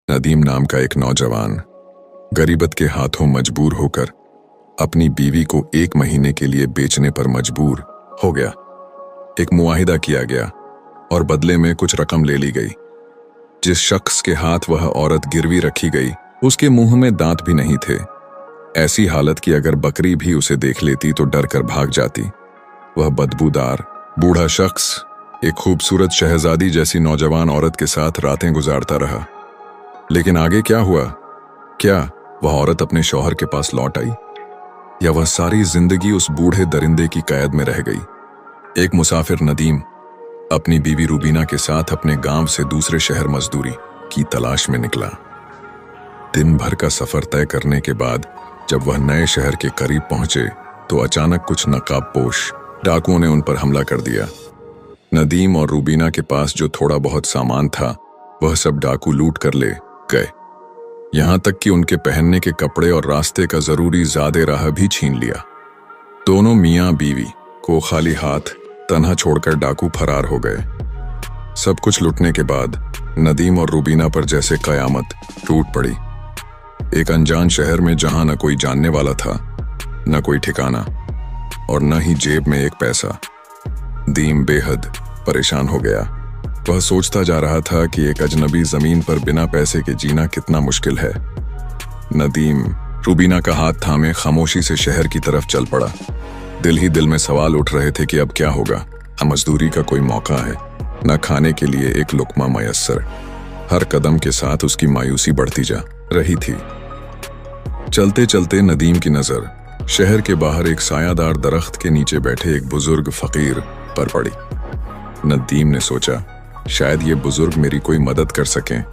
नदीम नाम का एक नौजवान गरीबत के हाथों मजबूर होकर अपनी बीवी को 1 महीने के लिए बेचने पर मजबूर हो गया। एक मुआहिदा किया गया और बदले में कुछ रकम ले ली गई। जिस शख्स के हाथ वह औरत गिरवी रखी गई उसके मुंह में दांत भी नहीं थे। ऐसी हालत कि अगर बकरी भी उसे देख लेती तो डर कर भाग जाती। वह बदबूदार बूढ़ा शख्स एक खूबसूरत शहजादी जैसी नौजवान औरत के साथ रातें गुजारता रहा। लेकिन आगे क्या हुआ? क्या वह औरत अपने शौहर के पास लौट आई, या वह सारी जिंदगी उस बूढ़े दरिंदे की कैद में रह गई? एक मुसाफिर नदीम अपनी बीवी रूबीना के साथ अपने गांव से दूसरे शहर मजदूरी की तलाश में निकला। दिन भर का सफर तय करने के बाद जब वह नए शहर के करीब पहुंचे तो अचानक कुछ नकाबपोश डाकुओं ने उन पर हमला कर दिया। नदीम और रूबीना के पास जो थोड़ा बहुत सामान था वह सब डाकू लूट कर ले गए। यहां तक कि उनके पहनने के कपड़े और रास्ते का जरूरी ज़ादे राह भी छीन लिया। दोनों मियां बीवी को खाली हाथ तन्हा छोड़कर डाकू फरार हो गए। सब कुछ लुटने के बाद नदीम और रूबीना पर जैसे कयामत टूट पड़ी। एक अनजान शहर में जहां न कोई जानने वाला था, न कोई ठिकाना और न ही जेब में एक पैसा। नदीम बेहद परेशान हो गया। वह सोचता जा रहा था कि एक अजनबी जमीन पर बिना पैसे के जीना कितना मुश्किल है। नदीम रूबीना का हाथ थामे खामोशी से शहर की तरफ चल पड़ा। दिल ही दिल में सवाल उठ रहे थे कि अब क्या होगा। न मजदूरी का कोई मौका है, न खाने के लिए एक लुकमा मयस्सर। हर कदम के साथ उसकी मायूसी बढ़ती जा रही थी। चलते चलते नदीम की नजर शहर के बाहर एक सायादार दरख्त के नीचे बैठे एक बुजुर्ग फकीर पर पड़ी। नदीम ने सोचा, शायद ये बुजुर्ग मेरी कोई मदद कर सकें।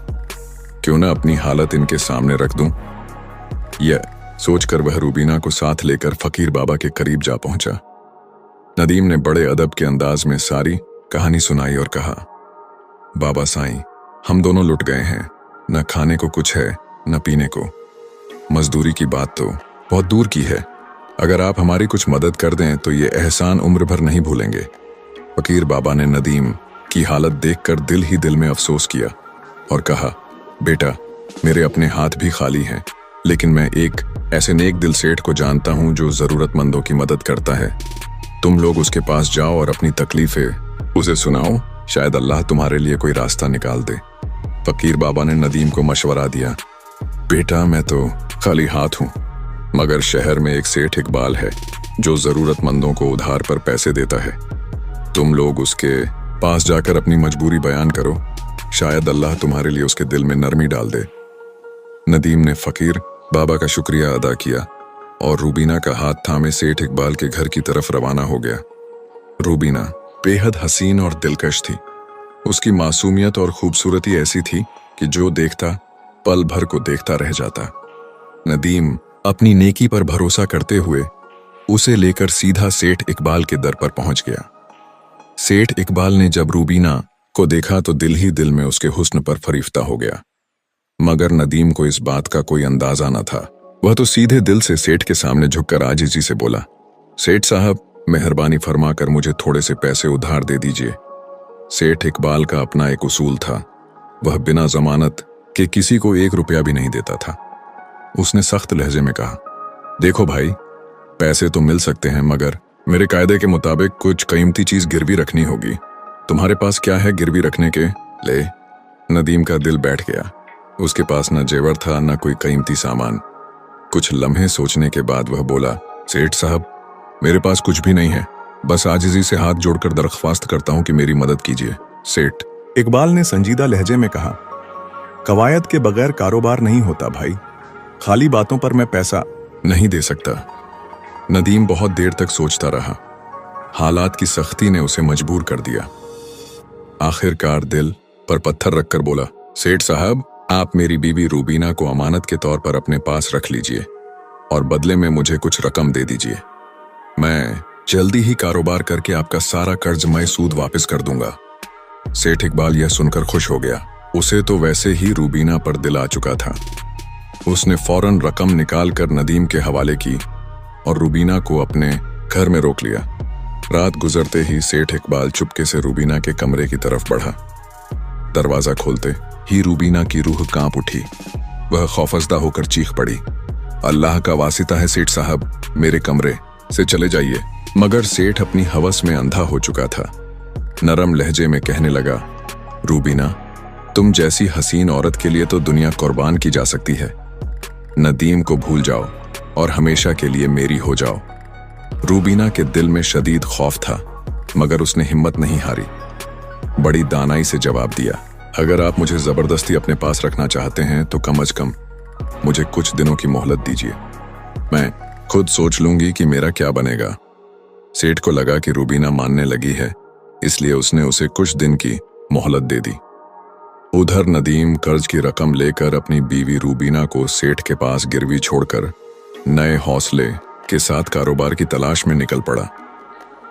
क्यों ना अपनी हालत इनके सामने रख दूं। यह सोचकर वह रूबीना को साथ लेकर फकीर बाबा के करीब जा पहुंचा। नदीम ने बड़े अदब के अंदाज में सारी कहानी सुनाई और कहा, बाबा साईं, हम दोनों लुट गए हैं। न खाने को कुछ है, न पीने को। मजदूरी की बात तो बहुत दूर की है। अगर आप हमारी कुछ मदद कर दें तो ये एहसान उम्र भर नहीं भूलेंगे। फकीर बाबा ने नदीम की हालत देखकर दिल ही दिल में अफसोस किया और कहा, बेटा, मेरे अपने हाथ भी खाली हैं, लेकिन मैं एक ऐसे नेक दिल सेठ को जानता हूं जो जरूरतमंदों की मदद करता है। तुम लोग उसके पास जाओ और अपनी तकलीफें उसे सुनाओ, शायद अल्लाह तुम्हारे लिए कोई रास्ता निकाल दे। फकीर बाबा ने नदीम को मशवरा दिया, बेटा, मैं तो खाली हाथ हूं, मगर शहर में एक सेठ इकबाल है जो जरूरतमंदों को उधार पर पैसे देता है। तुम लोग उसके पास जाकर अपनी मजबूरी बयान करो, शायद अल्लाह तुम्हारे लिए उसके दिल में नरमी डाल दे। नदीम ने फकीर बाबा का शुक्रिया अदा किया और रूबीना का हाथ थामे सेठ इकबाल के घर की तरफ रवाना हो गया। रूबीना बेहद हसीन और दिलकश थी। उसकी मासूमियत और खूबसूरती ऐसी थी कि जो देखता पल भर को देखता रह जाता। नदीम अपनी नेकी पर भरोसा करते हुए उसे लेकर सीधा सेठ इकबाल के दर पर पहुंच गया। सेठ इकबाल ने जब रूबीना को देखा तो दिल ही दिल में उसके हुस्न पर फरीफ्ता हो गया, मगर नदीम को इस बात का कोई अंदाजा न था। वह तो सीधे दिल से सेठ के सामने झुककर आजिज़ी से बोला, सेठ साहब, मेहरबानी फरमाकर मुझे थोड़े से पैसे उधार दे दीजिए। सेठ इकबाल का अपना एक उसूल था, वह बिना जमानत के किसी को 1 रुपया भी नहीं देता था। उसने सख्त लहजे में कहा, देखो भाई, पैसे तो मिल सकते हैं, मगर मेरे कायदे के मुताबिक कुछ कीमती चीज गिरवी रखनी होगी। तुम्हारे पास क्या है गिरवी रखने के? ले। नदीम का दिल बैठ गया। उसके पास न जेवर था, न कोई कीमती सामान। कुछ लम्हे सोचने के बाद वह बोला, सेठ साहब, मेरे पास कुछ भी नहीं है, बस आजिज़ी से हाथ जोड़कर दरख्वास्त करता हूं कि मेरी मदद कीजिए। सेठ इकबाल ने संजीदा लहजे में कहा, कवायद के बगैर कारोबार नहीं होता भाई, खाली बातों पर मैं पैसा नहीं दे सकता। नदीम बहुत देर तक सोचता रहा। हालात की सख्ती ने उसे मजबूर कर दिया। आखिरकार दिल पर पत्थर रखकर बोला, सेठ साहब, आप मेरी बीवी रूबीना को अमानत के तौर पर अपने पास रख लीजिए और बदले में मुझे कुछ रकम दे दीजिए। मैं जल्दी ही कारोबार करके आपका सारा कर्ज मैं सूद वापस कर दूंगा। सेठ इकबाल यह सुनकर खुश हो गया। उसे तो वैसे ही रूबीना पर दिल आ चुका था। उसने फौरन रकम निकालकर नदीम के हवाले की और रूबीना को अपने घर में रोक लिया। रात गुजरते ही सेठ इकबाल चुपके से रूबीना के कमरे की तरफ बढ़ा। दरवाजा खोलते ही रूबीना की रूह कांप उठी। वह खौफजदा होकर चीख पड़ी, अल्लाह का वासिता है सेठ साहब, मेरे कमरे से चले जाइए। मगर सेठ अपनी हवस में अंधा हो चुका था। नरम लहजे में कहने लगा, रूबीना, तुम जैसी हसीन औरत के लिए तो दुनिया कुर्बान की जा सकती है। नदीम को भूल जाओ और हमेशा के लिए मेरी हो जाओ। रूबीना के दिल में शदीद खौफ था, मगर उसने हिम्मत नहीं हारी। बड़ी दानाई से जवाब दिया, अगर आप मुझे जबरदस्ती अपने पास रखना चाहते हैं तो कम अज कम मुझे कुछ दिनों की मोहलत दीजिए। मैं खुद सोच लूंगी कि मेरा क्या बनेगा। सेठ को लगा कि रूबीना मानने लगी है, इसलिए उसने उसे कुछ दिन की मोहलत दे दी। उधर नदीम कर्ज की रकम लेकर अपनी बीवी रूबीना को सेठ के पास गिरवी छोड़कर नए हौसले के साथ कारोबार की तलाश में निकल पड़ा।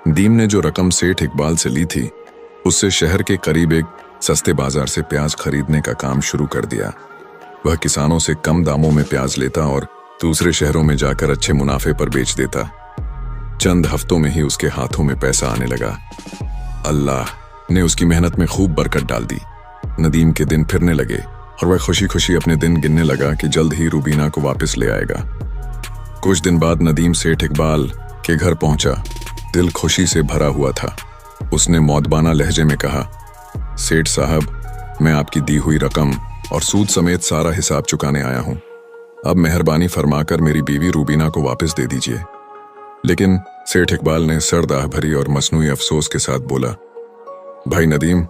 नदीम ने जो रकम सेठ इकबाल से ली थी, उससे शहर के करीब एक सस्ते बाजार से प्याज खरीदने का काम शुरू कर दिया। वह किसानों से कम दामों में प्याज लेता और दूसरे शहरों में जाकर अच्छे मुनाफे पर बेच देता। चंद हफ्तों में ही उसके हाथों में पैसा आने लगा। अल्लाह ने उसकी मेहनत में खूब बरकत डाल दी। नदीम के दिन फिरने लगे और वह खुशी खुशी अपने दिन गिनने लगा कि जल्द ही रूबीना को वापस ले आएगा। कुछ दिन बाद नदीम सेठ इकबाल के घर पहुंचा। दिल खुशी से भरा हुआ था। उसने मौदबाना लहजे में कहा, सेठ साहब, मैं आपकी दी हुई रकम और सूद समेत सारा हिसाब चुकाने आया हूं। अब मेहरबानी फरमाकर मेरी बीवी रूबीना को वापस दे दीजिए। लेकिन सेठ इकबाल ने सर्द आह भरी और मसनूई अफसोस के साथ बोला, भाई नदीम,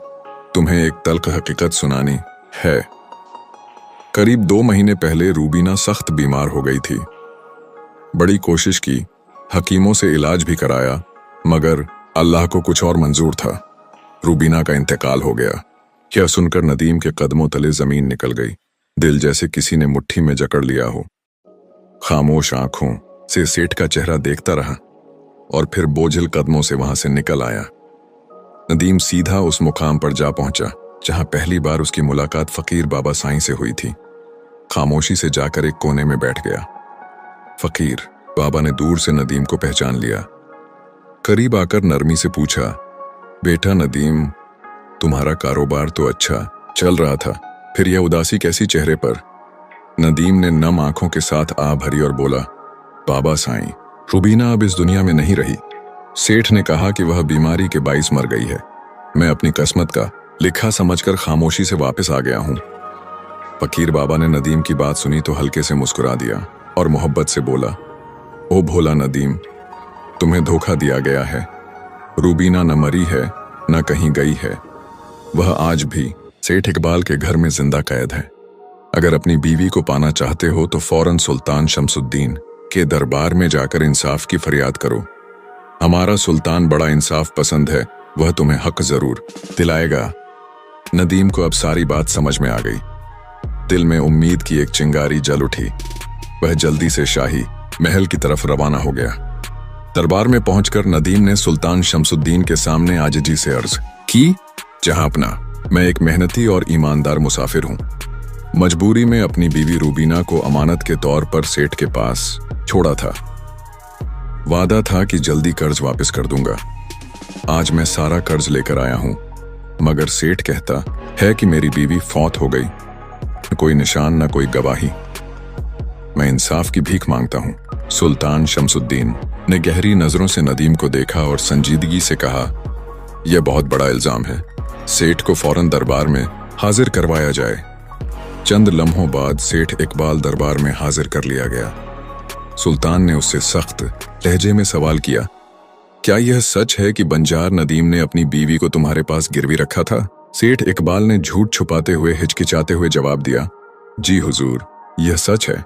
तुम्हें एक तल्ख हकीकत सुनानी है। करीब 2 महीने पहले रूबीना सख्त बीमार हो गई थी। बड़ी कोशिश की, हकीमों से इलाज भी कराया, मगर अल्लाह को कुछ और मंजूर था। रूबीना का इंतकाल हो गया। यह सुनकर नदीम के कदमों तले जमीन निकल गई। दिल जैसे किसी ने मुट्ठी में जकड़ लिया हो। खामोश आंखों से सेठ का चेहरा देखता रहा और फिर बोझिल कदमों से वहां से निकल आया। नदीम सीधा उस मुकाम पर जा पहुंचा जहां पहली बार उसकी मुलाकात फकीर बाबा साईं से हुई थी। खामोशी से जाकर एक कोने में बैठ गया। फकीर बाबा ने दूर से नदीम को पहचान लिया। करीब आकर नरमी से पूछा, बेटा नदीम, तुम्हारा कारोबार तो अच्छा चल रहा था, फिर यह उदासी कैसी चेहरे पर? नदीम ने नम आंखों के साथ आ भरी और बोला, बाबा साईं, रूबीना अब इस दुनिया में नहीं रही। सेठ ने कहा कि वह बीमारी के बाइस मर गई है। मैं अपनी किस्मत का लिखा समझकर खामोशी से वापस आ गया हूं। फकीर बाबा ने नदीम की बात सुनी तो हल्के से मुस्कुरा दिया और मोहब्बत से बोला, ओ भोला नदीम, तुम्हें धोखा दिया गया है। रूबीना न मरी है न कहीं गई है। वह आज भी सेठ इकबाल के घर में जिंदा कैद है। अगर अपनी बीवी को पाना चाहते हो तो फौरन सुल्तान शमसुद्दीन के दरबार में जाकर इंसाफ की फरियाद करो। हमारा सुल्तान बड़ा इंसाफ पसंद है, वह तुम्हें हक जरूर दिलाएगा। नदीम को अब सारी बात समझ में आ गई। दिल में उम्मीद की एक चिंगारी जल उठी। वह जल्दी से शाही महल की तरफ रवाना हो गया। दरबार में पहुंचकर नदीम ने सुल्तान शमसुद्दीन के सामने आजिजी से अर्ज की, जहां अपना मैं एक मेहनती और ईमानदार मुसाफिर हूं। मजबूरी में अपनी बीवी रूबीना को अमानत के तौर पर सेठ के पास छोड़ा था। वादा था कि जल्दी कर्ज वापस कर दूंगा। आज मैं सारा कर्ज लेकर आया हूं, मगर सेठ कहता है कि मेरी बीवी फौत हो गई। कोई निशान न कोई गवाही। मैं इंसाफ की भीख मांगता हूं। सुल्तान शमसुद्दीन ने गहरी नजरों से नदीम को देखा और संजीदगी से कहा, यह बहुत बड़ा इल्जाम है। सेठ को फौरन दरबार में हाजिर करवाया जाए। चंद लम्हों बाद सेठ इकबाल दरबार में हाजिर कर लिया गया। सुल्तान ने उससे सख्त लहजे में सवाल किया, क्या यह सच है कि बंजार नदीम ने अपनी बीवी को तुम्हारे पास गिरवी रखा था? सेठ इकबाल ने झूठ छुपाते हुए हिचकिचाते हुए जवाब दिया, जी हुजूर, यह सच है।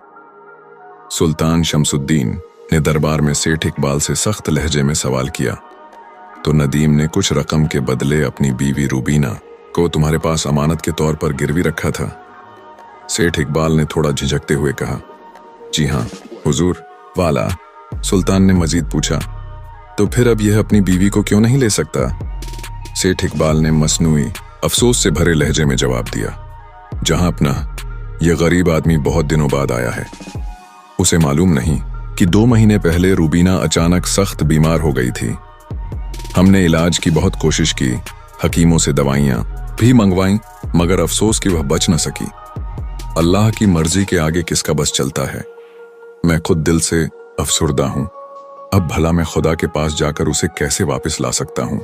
सुल्तान शमसुद्दीन ने दरबार में सेठ इकबाल से सख्त लहजे में सवाल किया, तो नदीम ने कुछ रकम के बदले अपनी बीवी रूबीना को तुम्हारे पास अमानत के तौर पर गिरवी रखा था? सेठ इकबाल ने थोड़ा झिझकते हुए कहा, जी हाँ हुजूर। वाला सुल्तान ने मजीद पूछा, तो फिर अब यह अपनी बीवी को क्यों नहीं ले सकता? सेठ इकबाल ने मसनूई अफसोस से भरे लहजे में जवाब दिया, जहां अपना यह गरीब आदमी बहुत दिनों बाद आया है। उसे मालूम नहीं कि 2 महीने पहले रूबीना अचानक सख्त बीमार हो गई थी। हमने इलाज की बहुत कोशिश की, हकीमों से दवाइयां, भी मंगवाई, मगर अफसोस कि वह बच न सकी। अल्लाह की मर्जी के आगे किसका बस चलता है। मैं खुद दिल से अफसुर्दा हूं। अब भला मैं खुदा के पास जाकर उसे कैसे वापस ला सकता हूं।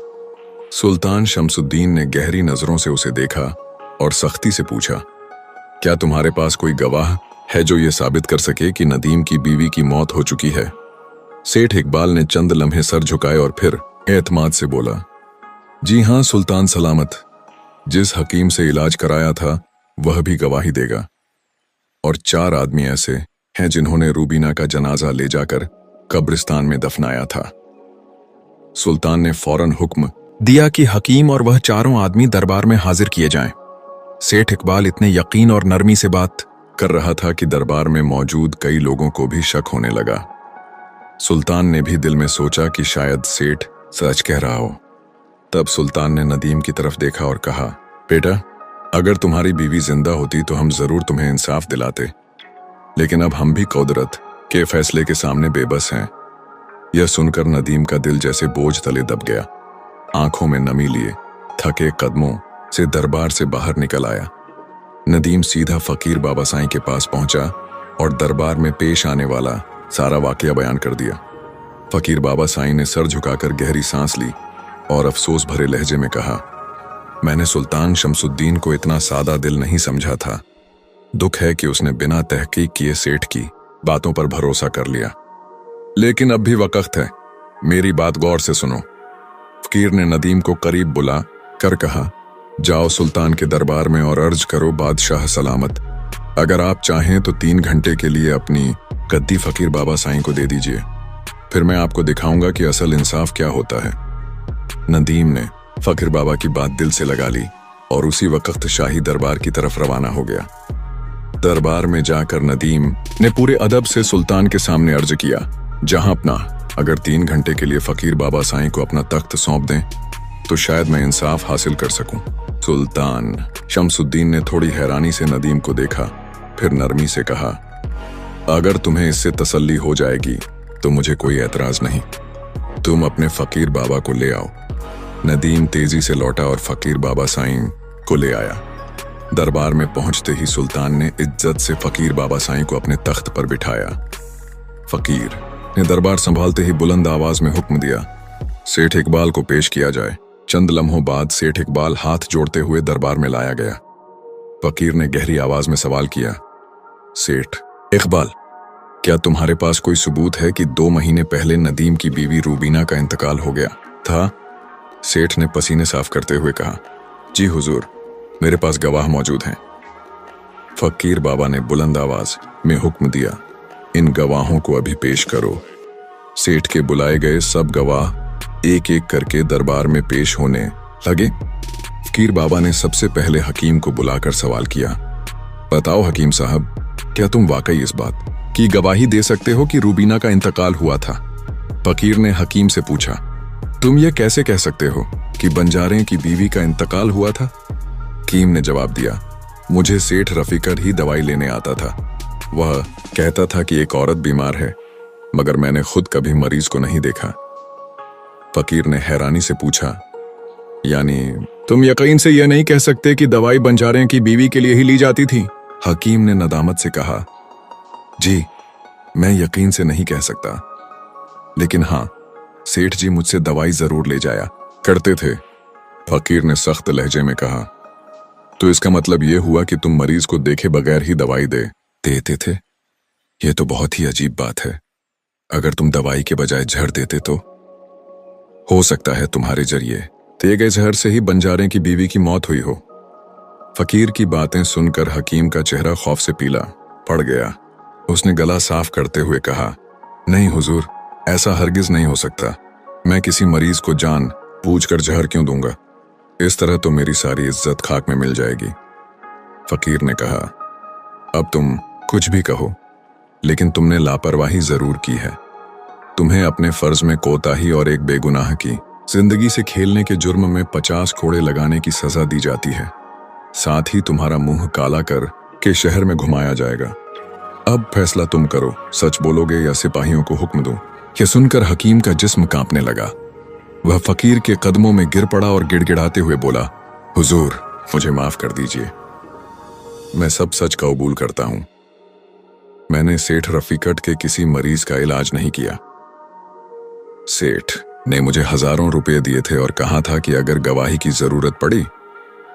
सुल्तान शमसुद्दीन ने गहरी नजरों से उसे देखा और सख्ती से पूछा, क्या तुम्हारे पास कोई गवाह है जो ये साबित कर सके कि नदीम की बीवी की मौत हो चुकी है? सेठ इकबाल ने चंद लम्हे सर झुकाए और फिर एतमाद से बोला, जी हां सुल्तान सलामत, जिस हकीम से इलाज कराया था वह भी गवाही देगा। और 4 आदमी ऐसे हैं जिन्होंने रूबीना का जनाजा ले जाकर कब्रिस्तान में दफनाया था। सुल्तान ने फौरन हुक्म दिया कि हकीम और वह 4 आदमी दरबार में हाजिर किए जाएं। सेठ इकबाल इतने यकीन और नरमी से बात कर रहा था कि दरबार में मौजूद कई लोगों को भी शक होने लगा। सुल्तान ने भी दिल में सोचा कि शायद सेठ सच कह रहा हो। तब सुल्तान ने नदीम की तरफ देखा और कहा, बेटा, अगर तुम्हारी बीवी जिंदा होती तो हम जरूर तुम्हें इंसाफ दिलाते, लेकिन अब हम भी कुदरत के फैसले के सामने बेबस हैं। यह सुनकर नदीम का दिल जैसे बोझ तले दब गया। आंखों में नमी लिए थके कदमों से दरबार से बाहर निकल आया। नदीम सीधा फकीर बाबा साईं के पास पहुंचा और दरबार में पेश आने वाला सारा वाकया बयान कर दिया। फकीर बाबा साईं ने सर झुकाकर गहरी सांस ली और अफसोस भरे लहजे में कहा, मैंने सुल्तान शमसुद्दीन को इतना सादा दिल नहीं समझा था। दुख है कि उसने बिना तहकीक किए सेठ की बातों पर भरोसा कर लिया। लेकिन अब भी वक्त है, मेरी बात गौर से सुनो। फकीर ने नदीम को करीब बुला कर कहा, जाओ सुल्तान के दरबार में और अर्ज करो बादशाह सलामत, अगर आप चाहें तो 3 घंटे के लिए अपनी गद्दी फकीर बाबा साईं को दे दीजिए, फिर मैं आपको दिखाऊंगा कि असल इंसाफ क्या होता है। नदीम ने फकीर बाबा की बात दिल से लगा ली और उसी वक्त शाही दरबार की तरफ रवाना हो गया। दरबार में जाकर नदीम ने पूरे अदब से सुल्तान के सामने अर्ज किया, जहां अपना अगर 3 घंटे के लिए फकीर बाबा साईं को अपना तख्त सौंप दें तो शायद मैं इंसाफ हासिल कर सकूं। सुल्तान शमसुद्दीन ने थोड़ी हैरानी से नदीम को देखा, फिर नरमी से कहा, अगर तुम्हें इससे तसल्ली हो जाएगी तो मुझे कोई एतराज नहीं, तुम अपने फकीर बाबा को ले आओ। नदीम तेजी से लौटा और फकीर बाबा साईं को ले आया। दरबार में पहुंचते ही सुल्तान ने इज्जत से फकीर बाबा साईं को अपने तख्त पर बिठाया। फकीर ने दरबार संभालते ही बुलंद आवाज में हुक्म दिया, सेठ इकबाल को पेश किया जाए। चंद लम्हों बाद सेठ इकबाल हाथ जोड़ते हुए दरबार में लाया गया। फकीर ने गहरी आवाज में सवाल किया, सेठ इकबाल, क्या तुम्हारे पास कोई सबूत है कि 2 महीने पहले नदीम की बीवी रूबीना का इंतकाल हो गया था? सेठ ने पसीने साफ करते हुए कहा, जी हुजूर, मेरे पास गवाह मौजूद हैं। फकीर बाबा ने बुलंद आवाज में हुक्म दिया, इन गवाहों को अभी पेश करो। सेठ के बुलाए गए सब गवाह एक एक करके दरबार में पेश होने लगे। फकीर बाबा ने सबसे पहले हकीम को बुलाकर सवाल किया, बताओ हकीम साहब, क्या तुम वाकई इस बात की गवाही दे सकते हो कि रूबीना का इंतकाल हुआ था? फकीर ने हकीम से पूछा, तुम ये कैसे कह सकते हो कि बंजारे की बीवी का इंतकाल हुआ था? हकीम ने जवाब दिया, मुझे सेठ रफीकर ही दवाई लेने आता था। वह कहता था कि एक औरत बीमार है, मगर मैंने खुद कभी मरीज को नहीं देखा। फकीर ने हैरानी से पूछा, यानी तुम यकीन से यह नहीं कह सकते कि दवाई बंजारे की बीवी के लिए ही ली जाती थी? हकीम ने नदामत से कहा, जी, मैं यकीन से नहीं कह सकता, लेकिन हाँ, सेठ जी मुझसे दवाई जरूर ले जाया करते थे। फकीर ने सख्त लहजे में कहा, तो इसका मतलब यह हुआ कि तुम मरीज को देखे बगैर ही दवाई देते थे? यह तो बहुत ही अजीब बात है। अगर तुम दवाई के बजाय जहर देते तो हो सकता है तुम्हारे जरिए दिए गए जहर से ही बंजारे की बीवी की मौत हुई हो। फकीर की बातें सुनकर हकीम का चेहरा खौफ से पीला पड़ गया। उसने गला साफ करते हुए कहा, नहीं हुजूर, ऐसा हरगिज नहीं हो सकता। मैं किसी मरीज को जान बूझकर जहर क्यों दूंगा? इस तरह तो मेरी सारी इज्जत खाक में मिल जाएगी। फकीर ने कहा, अब तुम कुछ भी कहो, लेकिन तुमने लापरवाही जरूर की है। तुम्हें अपने फर्ज में कोताही और एक बेगुनाह की जिंदगी से खेलने के जुर्म में 50 कोड़े लगाने की सजा दी जाती है। साथ ही तुम्हारा मुंह काला कर के शहर में घुमाया जाएगा। अब फैसला तुम करो, सच बोलोगे या सिपाहियों को हुक्म दूं? यह सुनकर हकीम का जिस्म कांपने लगा। वह फकीर के कदमों में गिर पड़ा और गिड़गिड़ाते हुए बोला, हुजूर, मुझे माफ कर दीजिए। मैं सब सच कबूल करता हूं। मैंने सेठ रफीकट के किसी मरीज का इलाज नहीं किया। सेठ ने मुझे हजारों रुपए दिए थे और कहा था कि अगर गवाही की जरूरत पड़ी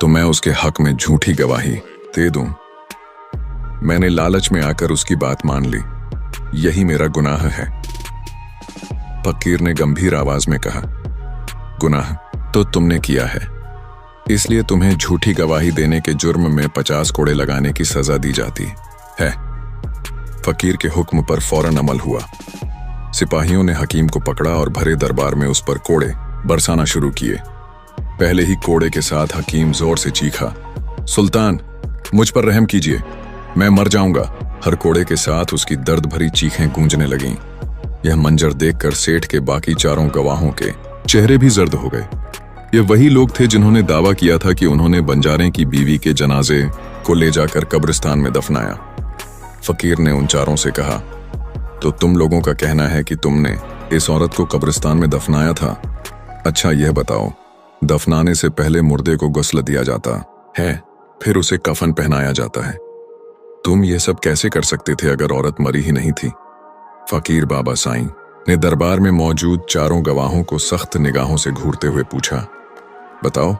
तो मैं उसके हक में झूठी गवाही दे दूं। मैंने लालच में आकर उसकी बात मान ली। यही मेरा गुनाह है। फकीर ने गंभीर आवाज में कहा, गुनाह तो तुमने किया है, इसलिए तुम्हें झूठी गवाही देने के जुर्म में 50 कोड़े लगाने की सजा दी जाती है। फकीर के हुक्म पर फौरन अमल हुआ। सिपाहियों ने हकीम को पकड़ा और भरे दरबार में उस पर कोड़े बरसाना शुरू किए। पहले ही कोड़े के साथ हकीम जोर से चीखा, सुल्तान मुझ पर रहम कीजिए, मैं मर जाऊंगा। हर कोड़े के साथ उसकी दर्द भरी चीखें गूंजने लगीं। यह मंजर देखकर सेठ के बाकी चारों गवाहों के चेहरे भी जर्द हो गए। ये वही लोग थे जिन्होंने दावा किया था कि उन्होंने बंजारे की बीवी के जनाजे को ले जाकर कब्रिस्तान में दफनाया। फकीर ने उन चारों से कहा, तो तुम लोगों का कहना है कि तुमने इस औरत को कब्रिस्तान में दफनाया था? अच्छा यह बताओ, दफनाने से पहले मुर्दे को गुस्ल दिया जाता है, फिर उसे कफन पहनाया जाता है। तुम ये सब कैसे कर सकते थे अगर औरत मरी ही नहीं थी? फकीर बाबा साईं ने दरबार में मौजूद चारों गवाहों को सख्त निगाहों से घूरते हुए पूछा, बताओ,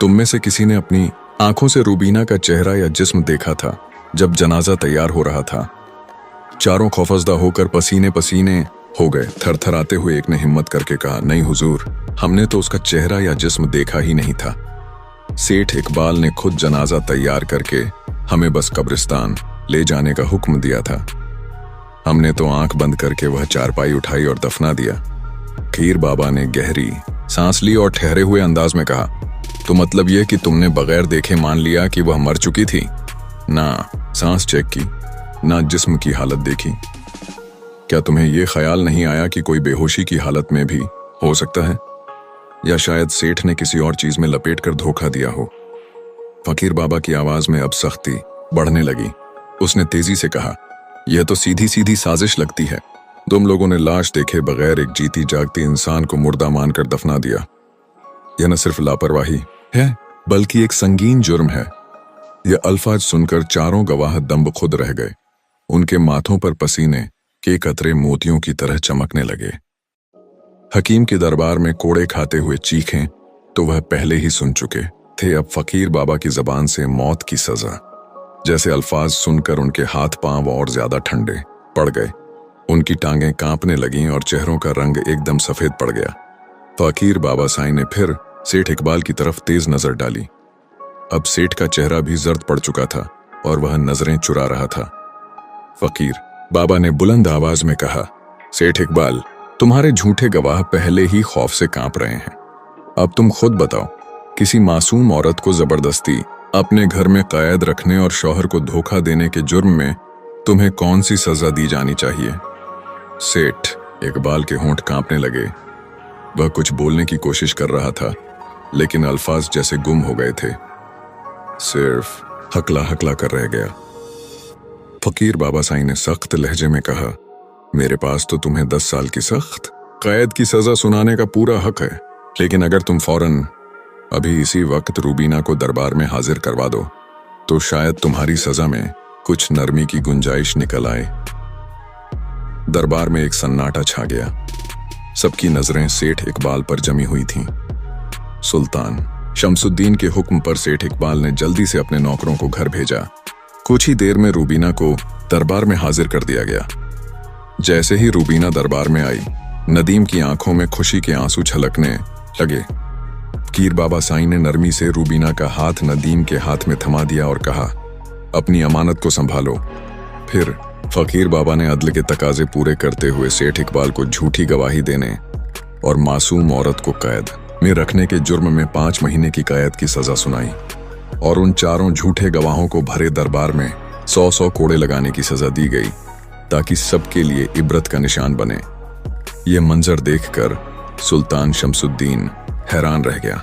तुम में से किसी ने अपनी आंखों से रूबीना का चेहरा या जिस्म देखा था जब जनाजा तैयार हो रहा था? चारों खौफजदा होकर पसीने पसीने हो गए। थरथराते हुए एक ने हिम्मत करके कहा, नहीं हुजूर, हमने तो उसका चेहरा या जिस्म देखा ही नहीं था। सेठ इकबाल ने खुद जनाजा तैयार करके हमें बस कब्रिस्तान ले जाने का हुक्म दिया था। हमने तो आंख बंद करके वह चारपाई उठाई और दफना दिया। खीर बाबा ने गहरी सांस ली और ठहरे हुए अंदाज में कहा, तो मतलब यह कि तुमने बगैर देखे मान लिया कि वह मर चुकी थी? ना सांस चेक की, ना जिस्म की हालत देखी। क्या तुम्हें यह ख्याल नहीं आया कि कोई बेहोशी की हालत में भी हो सकता है, या शायद सेठ ने किसी और चीज में लपेट कर धोखा दिया हो? फकीर बाबा की आवाज में अब सख्ती बढ़ने लगी। उसने तेजी से कहा, यह तो सीधी सीधी साजिश लगती है। तुम लोगों ने लाश देखे बगैर एक जीती जागती इंसान को मुर्दा मानकर दफना दिया। यह न सिर्फ लापरवाही है बल्कि एक संगीन जुर्म है। यह अल्फाज सुनकर चारों गवाह दम्ब खुद रह गए। उनके माथों पर पसीने के कतरे मोतियों की तरह चमकने लगे। हकीम के दरबार में कोड़े खाते हुए चीखें तो वह पहले ही सुन चुके थे। अब फकीर बाबा की जबान से मौत की सजा जैसे अल्फाज सुनकर उनके हाथ पांव और ज्यादा ठंडे पड़ गए। उनकी टांगें कांपने लगीं और चेहरों का रंग एकदम सफेद पड़ गया। फकीर बाबा साईं ने फिर सेठ इकबाल की तरफ तेज नजर डाली। अब सेठ का चेहरा भी जर्द पड़ चुका था और वह नजरें चुरा रहा था। फकीर बाबा ने बुलंद आवाज में कहा, सेठ इकबाल, तुम्हारे झूठे गवाह पहले ही खौफ से कांप रहे हैं। अब तुम खुद बताओ, किसी मासूम औरत को जबरदस्ती अपने घर में कैद रखने और शौहर को धोखा देने के जुर्म में तुम्हें कौन सी सजा दी जानी चाहिए? सेठ इकबाल के होंठ कांपने लगे। वह कुछ बोलने की कोशिश कर रहा था लेकिन अल्फाज जैसे गुम हो गए थे। सिर्फ हकला हकला कर रह गया। फकीर बाबा साईं ने सख्त लहजे में कहा, मेरे पास तो तुम्हें 10 साल की सख्त कैद की सजा सुनाने का पूरा हक है, लेकिन अगर तुम फौरन अभी इसी वक्त रूबीना को दरबार में हाजिर करवा दो तो शायद तुम्हारी सजा में कुछ नरमी की गुंजाइश निकल आए। दरबार में एक सन्नाटा छा गया। सबकी नजरें सेठ इकबाल पर जमी हुई थीं। सुल्तान शमसुद्दीन के हुक्म पर सेठ इकबाल ने जल्दी से अपने नौकरों को घर भेजा। कुछ ही देर में रूबीना को दरबार में हाजिर कर दिया गया। जैसे ही रूबीना दरबार में आई, नदीम की आंखों में खुशी के आंसू छलकने लगे। फकीर बाबा साईं ने नरमी से रूबीना का हाथ नदीम के हाथ में थमा दिया और कहा, अपनी अमानत को संभालो। फिर फकीर बाबा ने अदल के तकाजे पूरे करते हुए सेठ इकबाल को झूठी गवाही देने और मासूम औरत को कैद में रखने के जुर्म में 5 महीने की कैद की सजा सुनाई और उन चारों झूठे गवाहों को भरे दरबार में 100-100 कोड़े लगाने की सजा दी गई ताकि सबके लिए इबरत का निशान बने। यह मंजर देखकर सुल्तान शमसुद्दीन हैरान रह गया।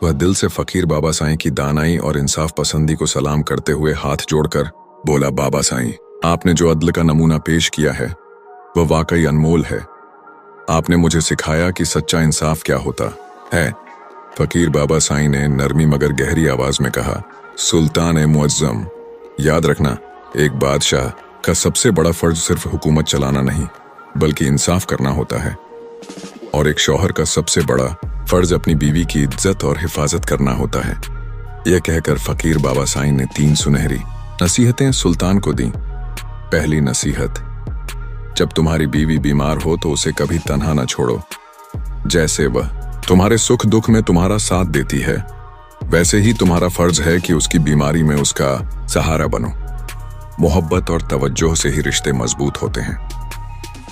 वह दिल से फकीर बाबा साईं की दानाई और इंसाफ पसंदी को सलाम करते हुए हाथ जोड़कर बोला, बाबा साईं, आपने जो अदल का नमूना पेश किया है वह वाकई अनमोल है। आपने मुझे सिखाया कि सच्चा इंसाफ क्या होता है। फकीर बाबा साईं ने नरमी मगर गहरी आवाज में कहा, सुल्तान ए मुअज्जम, याद रखना, एक बादशाह का सबसे बड़ा फर्ज सिर्फ हुकूमत चलाना नहीं बल्कि इंसाफ करना होता है, और एक शौहर का सबसे बड़ा फर्ज अपनी बीवी की इज्जत और हिफाजत करना होता है। यह कहकर फकीर बाबा साईं ने 3 सुनहरी नसीहतें सुल्तान को दी। पहली नसीहत, जब तुम्हारी बीवी बीमार हो तो उसे कभी तन्हा न छोड़ो। जैसे वह तुम्हारे सुख दुख में तुम्हारा साथ देती है, वैसे ही तुम्हारा फर्ज है कि उसकी बीमारी में उसका सहारा बनो। मोहब्बत और तवज्जो से ही रिश्ते मजबूत होते हैं।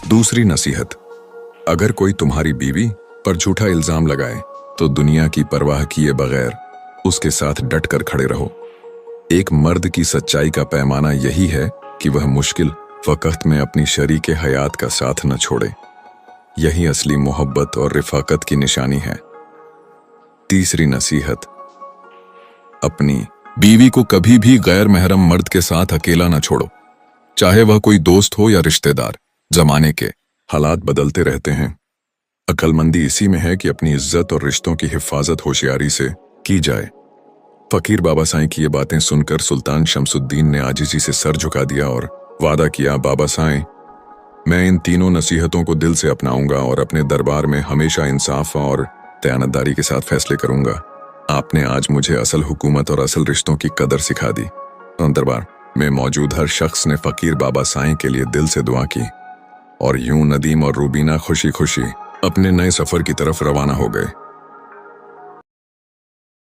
दूसरी नसीहत, अगर कोई तुम्हारी बीवी पर झूठा इल्जाम लगाए तो दुनिया की परवाह किए बगैर उसके साथ डटकर खड़े रहो। एक मर्द की सच्चाई का पैमाना यही है कि वह मुश्किल वक्त में अपनी शरीके हयात का साथ न छोड़े। यही असली मोहब्बत और रिफाकत की निशानी है। तीसरी नसीहत, अपनी बीवी को कभी भी गैर महरम मर्द के साथ अकेला न छोड़ो, चाहे वह कोई दोस्त हो या रिश्तेदार। जमाने के हालात बदलते रहते हैं। अक्लमंदी इसी में है कि अपनी इज्जत और रिश्तों की हिफाजत होशियारी से की जाए। फकीर बाबा साईं की ये बातें सुनकर सुल्तान शमसुद्दीन ने आजिजी से सर झुका दिया और वादा किया, बाबा साईं, मैं इन तीनों नसीहतों को दिल से अपनाऊंगा और अपने दरबार में हमेशा इंसाफ और दयानतदारी के साथ फैसले करूंगा। आपने आज मुझे असल हुकूमत और असल रिश्तों की कदर सिखा दी। दरबार में मौजूद हर शख्स ने फकीर बाबा साईं के लिए दिल से दुआ की और यूं नदीम और रूबीना खुशी खुशी अपने नए सफर की तरफ रवाना हो गए।